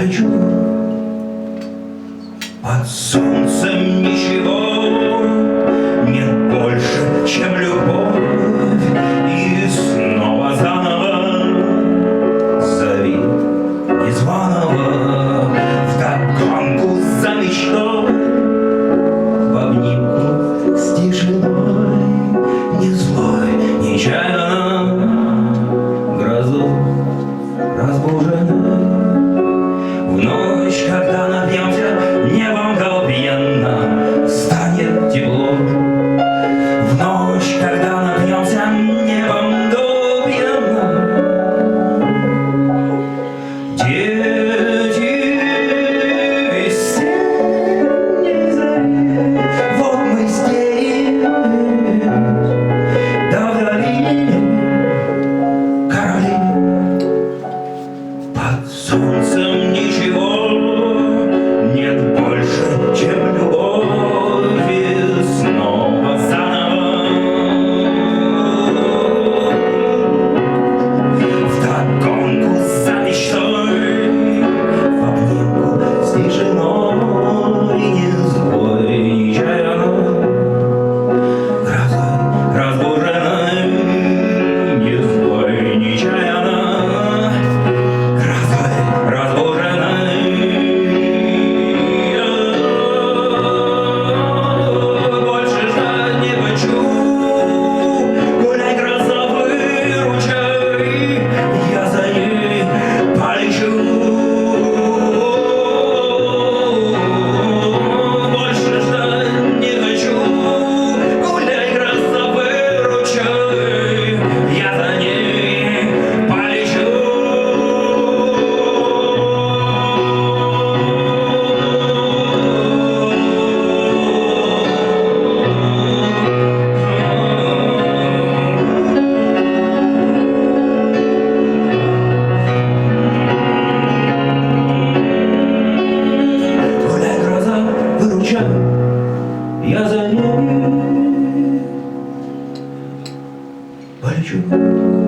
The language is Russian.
полечу. Под солнцем ничего нет больше, чем любовь. И снова заново зови незваного вдогонку за мечтой, в обнимку с тишиной, не злой, нечаянно грозу разбуженной. В ночь, когда напьемся, небом колпьенно станет тепло. В ночь, когда напьемся, небом колпьенно. Дети весенней зари, вот мы здесь, да вдали короли. Под солнцем ничего нет больше, чем любовь. И снова заново вдогонку за мечтой, в обнимку с тишиной, не злой, нечаянно грозой разбуженной, не злой, нечаянно грозой разбуженной. Больше ждать не хочу, гуляй, гроза, выручай, я за ней полечу. Больше ждать не хочу, гуляй, гроза, выручай, я за ней полечу. Гуляй, гроза, выручай, я за ней полечу.